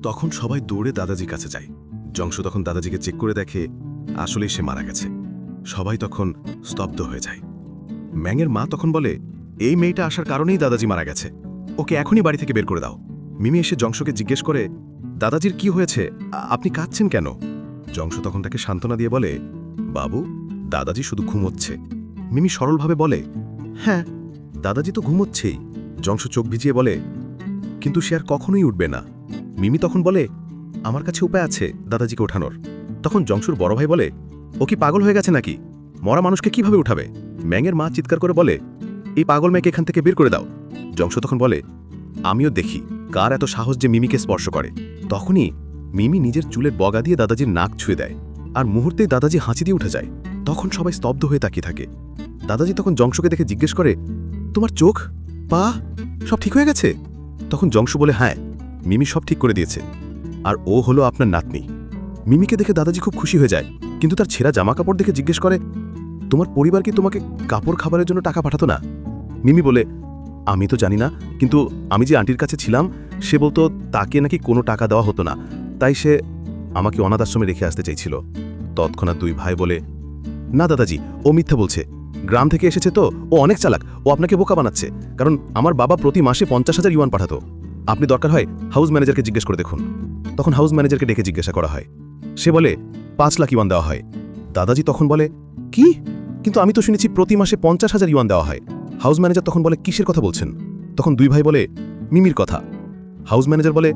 তখন সবাই দৌড়ে দাদাজির কাছে যায়। জংশু তখন দাদাজিকে চেক করে দেখে আসলেই সে মারা গেছে। সবাই তখন স্তব্ধ হয়ে যায়। ম্যাংয়ের মা তখন বলে, এই মেয়েটা আসার কারণেই দাদাজি মারা গেছে, ওকে এখনই বাড়ি থেকে বের করে দাও। মিমি এসে জংশুকে জিজ্ঞেস করে, দাদাজির কি হয়েছে, আপনি কাঁদছেন কেন? জংশু তখন তাকে সান্ত্বনা দিয়ে বলে, বাবু, দাদাজি শুধু ঘুমোচ্ছে। মিমি সরলভাবে বলে, হ্যাঁ, দাদাজি তো ঘুমোচ্ছেই। জংশু চোখ ভিজিয়ে বলে, কিন্তু সে আর কখনোই উঠবে না। মিমি তখন বলে, আমার কাছে উপায় আছে দাদাজিকে ওঠানোর। তখন জংশুর বড় ভাই বলে, ও কি পাগল হয়ে গেছে নাকি, মরা মানুষকে কিভাবে উঠাবে? ম্যাংয়ের মা চিৎকার করে বলে, এই পাগল মেয়েকে এখান থেকে বের করে দাও। জংশু তখন বলে, আমিও দেখি কার এত সাহস যে মিমিকে স্পর্শ করে। তখনই মিমি নিজের চুলের বগা দিয়ে দাদাজির নাক ছুঁয়ে দেয়, আর মুহূর্তেই দাদাজি হাঁচি দিয়ে উঠে যায়। তখন সবাই স্তব্ধ হয়ে তাকিয়ে থাকে। দাদাজি তখন জংশুকে দেখে জিজ্ঞেস করে, তোমার চোখ, পা সব ঠিক হয়ে গেছে? তখন জংশু বলে, হ্যাঁ, মিমি সব ঠিক করে দিয়েছে, আর ও হলো আপনার নাতনি। মিমিকে দেখে দাদাজি খুব খুশি হয়ে যায়, কিন্তু তার ছেঁড়া জামা কাপড় দেখে জিজ্ঞেস করে, তোমার পরিবার কি তোমাকে কাপড় খাবারের জন্য টাকা পাঠাতো না? মিমি বলে, আমি তো জানি না, কিন্তু আমি যে আন্টির কাছে ছিলাম সে বলতো তাকে নাকি কোনো টাকা দেওয়া হতো না, তাই সে আমাকে অনাথ আশ্রমে রেখে আসতে চাইছিল। তৎক্ষণাৎ দুই ভাই বলে, না দাদাজি, ও মিথ্যা বলছে, গ্রাম থেকে এসেছে তো, ও অনেক চালাক, ও আপনাকে বোকা বানাচ্ছে, কারণ আমার বাবা প্রতি মাসে 50,000 ইউয়ান পাঠাতো। আপনি দরকার হয় হাউস ম্যানেজারকে জিজ্ঞেস করে দেখুন। তখন হাউস ম্যানেজারকে ডেকে জিজ্ঞাসা করা হয়। সে বলে 5 লাখ ইউয়ান দেওয়া হয়। দাদাজি তখন বলে, কি? কিন্তু আমি তো শুনেছি প্রতি মাসে 50,000 ইউয়ান দেওয়া হয়। হাউস ম্যানেজার তখন বলে, কিসের কথা বলছেন? তখন দুই ভাই বলে, মিমির কথা। হাউস ম্যানেজার বলে,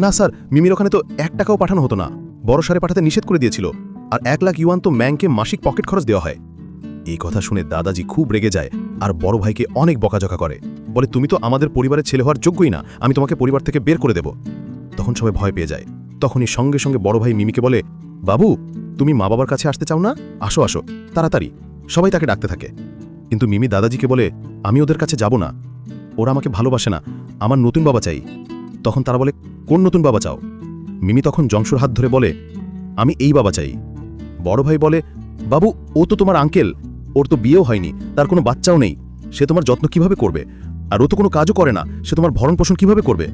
না স্যার, মিমির ওখানে তো 1 টাকাও পাঠানো হতো না, বড় সারে পাঠাতে নিষেধ করে দিয়েছিল, আর 1 লাখ ইউয়ান তো ম্যাংকে মাসিক পকেট খরচ দেওয়া হয়। এই কথা শুনে দাদাজি খুব রেগে যায়, আর বড় ভাইকে অনেক বকাঝকা করে, বলে, তুমি তো আমাদের পরিবারের ছেলে হওয়ার যোগ্যই না, আমি তোমাকে পরিবার থেকে বের করে দেব। তখন সবাই ভয় পেয়ে যায়। তখনই সঙ্গে সঙ্গে বড় ভাই মিমিকে বলে, বাবু, তুমি মা বাবার কাছে আসতে চাও না? আসো আসো তাড়াতাড়ি। সবাই তাকে ডাকতে থাকে, কিন্তু মিমি দাদাজিকে বলে, আমি ওদের কাছে যাব না, ওরা আমাকে ভালোবাসে না, আমার নতুন বাবা চাই। তখন তারা বলে, কোন নতুন বাবা চাও? মিমি তখন জংশুর হাত ধরে বলে, আমি এই বাবা চাই। বড় ভাই বলে, বাবু, ও তো তোমার আঙ্কেল, ওর তো বিয়েও হয়নি, তার কোনো বাচ্চাও নেই, সে তোমার যত্ন কিভাবে করবে? আর ও তো কোনো কাজও করে না, সে তোমার ভরণ পোষণ কিভাবে করবে?